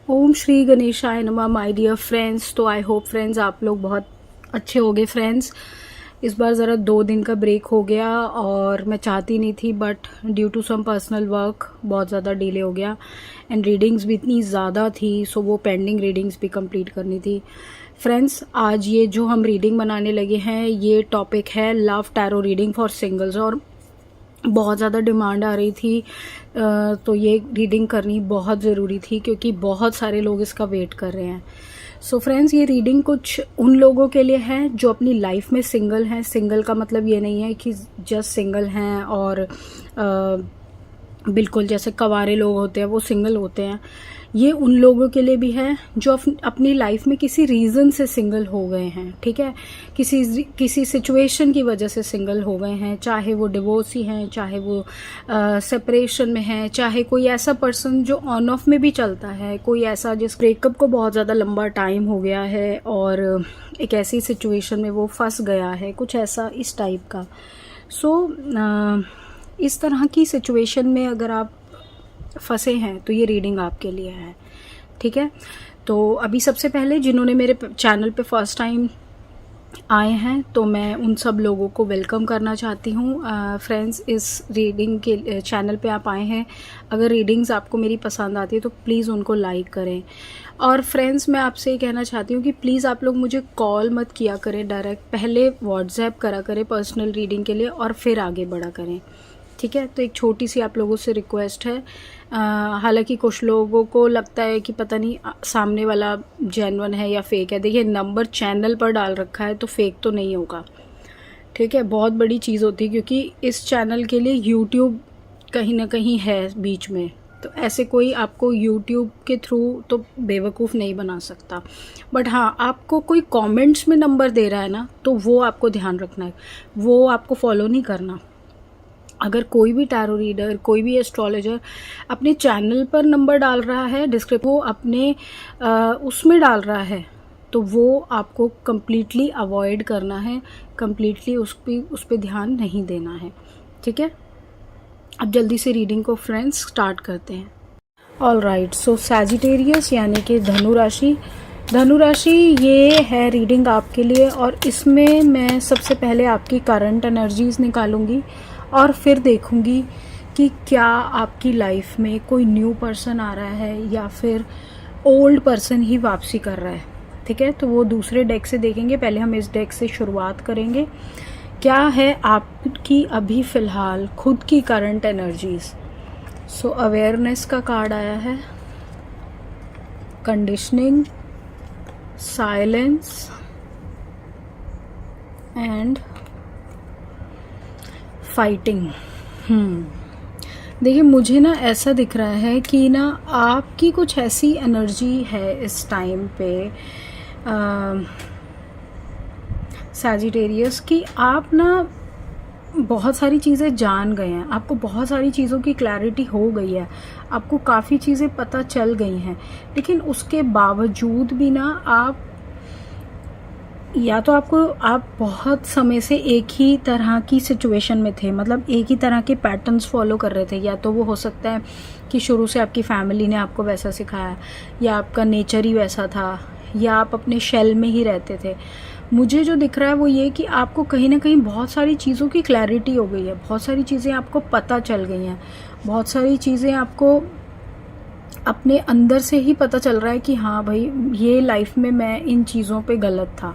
ओम श्री गणेशाय नमः my dear friends. तो आई होप फ्रेंड्स आप लोग बहुत अच्छे होंगे फ्रेंड्स। इस बार ज़रा 2 दिन का ब्रेक हो गया और मैं चाहती नहीं थी, but due to some personal work बहुत ज़्यादा डिले हो गया एंड रीडिंग्स भी इतनी ज़्यादा थी, सो वो पेंडिंग रीडिंग्स भी कंप्लीट करनी थी। फ्रेंड्स, आज ये जो हम रीडिंग बनाने लगे हैं ये टॉपिक है love tarot reading for singles, और बहुत ज़्यादा डिमांड आ रही थी, तो ये रीडिंग करनी बहुत ज़रूरी थी क्योंकि बहुत सारे लोग इसका वेट कर रहे हैं। सो फ्रेंड्स, ये रीडिंग कुछ उन लोगों के लिए है जो अपनी लाइफ में सिंगल हैं। सिंगल का मतलब ये नहीं है कि जस्ट सिंगल हैं और बिल्कुल जैसे कवारे लोग होते हैं वो सिंगल होते हैं। ये उन लोगों के लिए भी है जो अपनी लाइफ में किसी रीज़न से सिंगल हो गए हैं, ठीक है, किसी सिचुएशन की वजह से सिंगल हो गए हैं, चाहे वो डिवोर्सी हैं, चाहे वो सेपरेशन में है, चाहे कोई ऐसा पर्सन जो ऑन ऑफ में भी चलता है, कोई ऐसा जिस ब्रेकअप को बहुत ज़्यादा लंबा टाइम हो गया है और एक ऐसी सिचुएशन में वो फंस गया है, कुछ ऐसा इस टाइप का। इस तरह की सिचुएशन में अगर आप फंसे हैं तो ये रीडिंग आपके लिए है, ठीक है। तो अभी सबसे पहले जिन्होंने मेरे चैनल पे फर्स्ट टाइम आए हैं तो मैं उन सब लोगों को वेलकम करना चाहती हूँ। फ्रेंड्स, इस रीडिंग के चैनल पे आप आए हैं, अगर रीडिंग्स आपको मेरी पसंद आती है तो प्लीज़ उनको लाइक करें। और फ्रेंड्स, मैं आपसे ये कहना चाहती हूँ कि प्लीज़ आप लोग मुझे कॉल मत किया करें डायरेक्ट, पहले व्हाट्सएप करा करें पर्सनल रीडिंग के लिए और फिर आगे बढ़ा करें, ठीक है। तो एक छोटी सी आप लोगों से रिक्वेस्ट है। हालांकि कुछ लोगों को लगता है कि पता नहीं सामने वाला जेन्युइन है या फेक है। देखिए, नंबर चैनल पर डाल रखा है तो फेक तो नहीं होगा, ठीक है। बहुत बड़ी चीज़ होती है क्योंकि इस चैनल के लिए यूट्यूब कहीं ना कहीं है बीच में, तो ऐसे कोई आपको यूट्यूब के थ्रू तो बेवकूफ़ नहीं बना सकता। बट हाँ, आपको कोई कमेंट्स में नंबर दे रहा है ना, तो वो आपको ध्यान रखना है, वो आपको फॉलो नहीं करना। अगर कोई भी टैरो रीडर, कोई भी एस्ट्रोलॉजर अपने चैनल पर नंबर डाल रहा है, डिस्क्रिप्शन वो अपने उसमें डाल रहा है, तो वो आपको कम्प्लीटली अवॉइड करना है, कम्प्लीटली उस पर ध्यान नहीं देना है, ठीक है। अब जल्दी से रीडिंग को फ्रेंड्स स्टार्ट करते हैं। ऑल राइट, सो सैजिटेरियस यानी कि धनु राशि। धनु राशि ये है रीडिंग आपके लिए, और इसमें मैं सबसे पहले आपकी करंट एनर्जीज निकालूंगी और फिर देखूंगी कि क्या आपकी लाइफ में कोई न्यू पर्सन आ रहा है या फिर ओल्ड पर्सन ही वापसी कर रहा है, ठीक है। तो वो दूसरे डेक से देखेंगे, पहले हम इस डेक से शुरुआत करेंगे। क्या है आपकी अभी फ़िलहाल खुद की करंट एनर्जीज। सो अवेयरनेस का कार्ड आया है, कंडीशनिंग, साइलेंस एंड फाइटिंग। देखिए, मुझे ना ऐसा दिख रहा है कि ना आपकी कुछ ऐसी एनर्जी है इस टाइम पे सैजिटेरियस की आप ना बहुत सारी चीज़ें जान गए हैं, आपको बहुत सारी चीज़ों की क्लैरिटी हो गई है, आपको काफ़ी चीज़ें पता चल गई हैं, लेकिन उसके बावजूद भी ना आप या तो आप बहुत समय से एक ही तरह की सिचुएशन में थे, मतलब एक ही तरह के पैटर्न्स फॉलो कर रहे थे। या तो वो हो सकता है कि शुरू से आपकी फैमिली ने आपको वैसा सिखाया, या आपका नेचर ही वैसा था, या आप अपने शेल में ही रहते थे। मुझे जो दिख रहा है वो ये कि आपको कहीं ना कहीं बहुत सारी चीज़ों की क्लैरिटी हो गई है, बहुत सारी चीज़ें आपको पता चल गई हैं, बहुत सारी चीज़ें आपको अपने अंदर से ही पता चल रहा है कि हाँ भाई, ये लाइफ में मैं इन चीज़ों पे गलत था,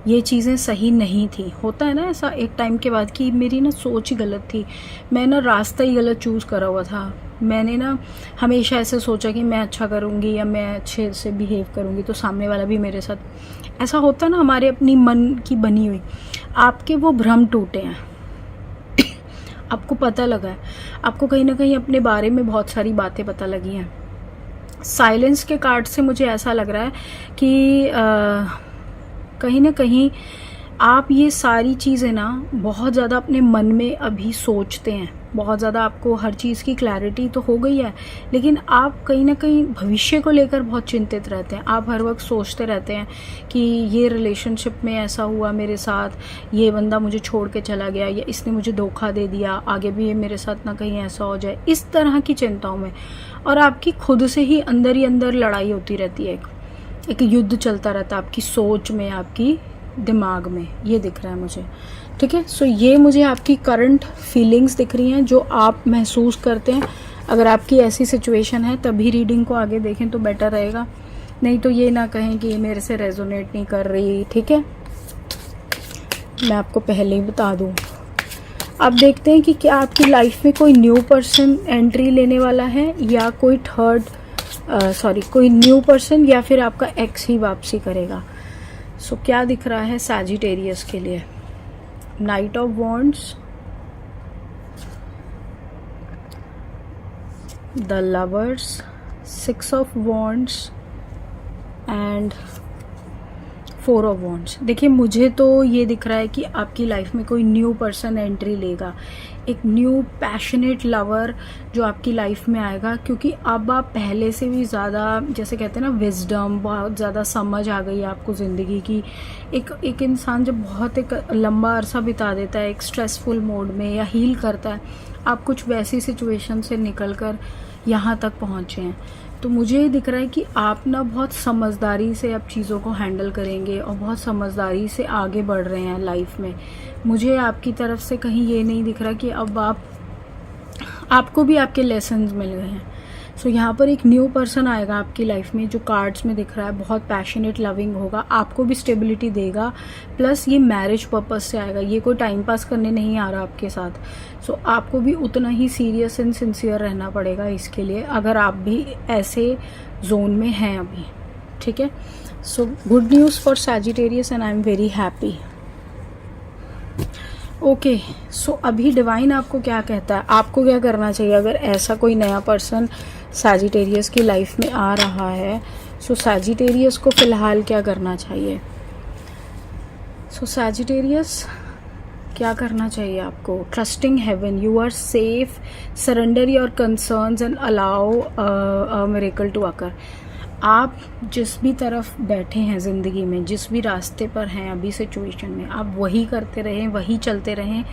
ये चीज़ें सही नहीं थी। होता है ना ऐसा एक टाइम के बाद कि मेरी ना सोच ही गलत थी, मैं ना रास्ता ही गलत चूज़ करा हुआ था, मैंने ना हमेशा ऐसे सोचा कि मैं अच्छा करूँगी या मैं अच्छे से बिहेव करूँगी तो सामने वाला भी मेरे साथ। ऐसा होता है ना, हमारे अपनी मन की बनी हुई, आपके वो भ्रम टूटे हैं, आपको पता लगा है, आपको कहीं ना कहीं अपने बारे में बहुत सारी बातें पता लगी हैं। साइलेंस के कार्ड से मुझे ऐसा लग रहा है कि कहीं ना कहीं आप ये सारी चीज़ें ना बहुत ज़्यादा अपने मन में अभी सोचते हैं, बहुत ज़्यादा आपको हर चीज़ की क्लैरिटी तो हो गई है, लेकिन आप कहीं ना कहीं भविष्य को लेकर बहुत चिंतित रहते हैं। आप हर वक्त सोचते रहते हैं कि ये रिलेशनशिप में ऐसा हुआ मेरे साथ, ये बंदा मुझे छोड़ के चला गया, या इसने मुझे धोखा दे दिया, आगे भी ये मेरे साथ ना कहीं ऐसा हो जाए, इस तरह की चिंताओं में। और आपकी खुद से ही अंदर लड़ाई होती रहती है, एक युद्ध चलता रहता है आपकी सोच में, आपकी दिमाग में, ये दिख रहा है मुझे। ठीक है, सो ये मुझे आपकी करंट फीलिंग्स दिख रही हैं जो आप महसूस करते हैं। अगर आपकी ऐसी सिचुएशन है तभी रीडिंग को आगे देखें तो बेटर रहेगा, नहीं तो ये ना कहें कि ये मेरे से रेजोनेट नहीं कर रही। ठीक है, मैं आपको पहले ही बता दूं। अब देखते हैं कि क्या आपकी लाइफ में कोई न्यू पर्सन एंट्री लेने वाला है, या कोई कोई न्यू पर्सन, या फिर आपका एक्स ही वापसी करेगा। सो क्या दिख रहा है सैजिटेरियस के लिए? Night of wands, the lovers, 6 of wands and 4 of wands. देखिए, मुझे तो ये दिख रहा है कि आपकी लाइफ में कोई न्यू पर्सन एंट्री लेगा, एक न्यू पैशनेट लवर जो आपकी लाइफ में आएगा, क्योंकि अब आप पहले से भी ज़्यादा, जैसे कहते हैं ना, विजडम, बहुत ज़्यादा समझ आ गई है आपको ज़िंदगी की। एक इंसान जब बहुत एक लंबा अरसा बिता देता है एक स्ट्रेसफुल मोड में या हील करता है, आप कुछ वैसी सिचुएशन से निकल कर यहाँ तक पहुँचे हैं। तो मुझे दिख रहा है कि आप ना बहुत समझदारी से अब चीज़ों को हैंडल करेंगे और बहुत समझदारी से आगे बढ़ रहे हैं लाइफ में। मुझे आपकी तरफ से कहीं ये नहीं दिख रहा कि अब आपको भी आपके लेसन्स मिल गए हैं। सो यहाँ पर एक न्यू पर्सन आएगा आपकी लाइफ में जो कार्ड्स में दिख रहा है, बहुत पैशनेट लविंग होगा, आपको भी स्टेबिलिटी देगा, प्लस ये मैरिज पर्पस से आएगा, ये कोई टाइम पास करने नहीं आ रहा आपके साथ। सो आपको भी उतना ही सीरियस एंड सिंसियर रहना पड़ेगा इसके लिए, अगर आप भी ऐसे जोन में हैं अभी। ठीक है, so good news for Sagittarius and I am very happy. Okay, so अभी डिवाइन आपको क्या कहता है, आपको क्या करना चाहिए अगर ऐसा कोई नया पर्सन सैजिटेरियस की लाइफ में आ रहा है? सो सैजिटेरियस को फ़िलहाल क्या करना चाहिए? सो सैजिटेरियस, क्या करना चाहिए आपको? Trusting heaven, you are safe, surrender your concerns and allow a miracle to occur. आप जिस भी तरफ बैठे हैं ज़िंदगी में, जिस भी रास्ते पर हैं अभी सिचुएशन में, आप वही करते रहें, वही चलते रहें।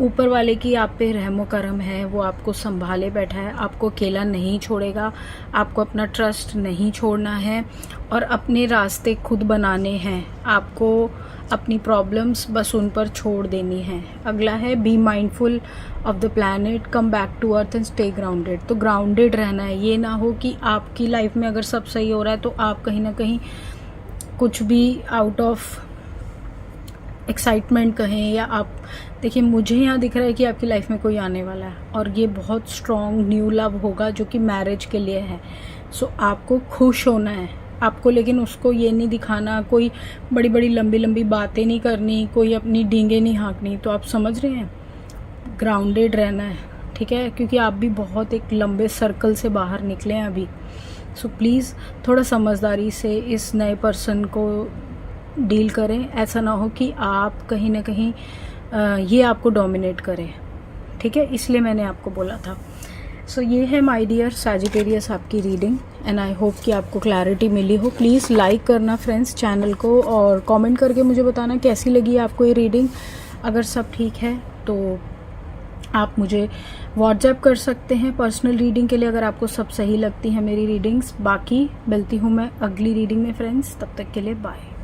ऊपर वाले की आप पे रहमो करम है, वो आपको संभाले बैठा है, आपको अकेला नहीं छोड़ेगा। आपको अपना ट्रस्ट नहीं छोड़ना है और अपने रास्ते खुद बनाने हैं। आपको अपनी प्रॉब्लम्स बस उन पर छोड़ देनी है। अगला है be mindful of the planet, come back to earth and stay grounded. तो ग्राउंडेड रहना है, ये ना हो कि आपकी लाइफ में अगर सब सही हो रहा है तो आप कहीं ना कहीं कुछ भी आउट ऑफ एक्साइटमेंट कहें, या आप देखिए, मुझे यहाँ दिख रहा है कि आपकी लाइफ में कोई आने वाला है और ये बहुत स्ट्रॉन्ग न्यू लव होगा जो कि मैरिज के लिए है। सो आपको खुश होना है आपको, लेकिन उसको ये नहीं दिखाना, कोई बड़ी बड़ी लंबी लंबी बातें नहीं करनी, कोई अपनी डींगे नहीं हाँकनी। तो आप समझ रहे हैं, ग्राउंडेड रहना है। ठीक है, क्योंकि आप भी बहुत एक लंबे सर्कल से बाहर निकले हैं अभी। सो प्लीज़ थोड़ा समझदारी से इस नए पर्सन को डील करें, ऐसा ना हो कि आप कहीं ना कहीं ये आपको डोमिनेट करे। ठीक है, इसलिए मैंने आपको बोला था। सो ये है माय डियर सैजिटेरियस आपकी रीडिंग, एंड आई होप कि आपको क्लैरिटी मिली हो। प्लीज़ लाइक करना फ्रेंड्स चैनल को, और कमेंट करके मुझे बताना कैसी लगी आपको ये रीडिंग। अगर सब ठीक है तो आप मुझे व्हाट्सएप कर सकते हैं पर्सनल रीडिंग के लिए, अगर आपको सब सही लगती है मेरी रीडिंग्स। बाकी मिलती हूँ मैं अगली रीडिंग में फ्रेंड्स, तब तक के लिए बाय।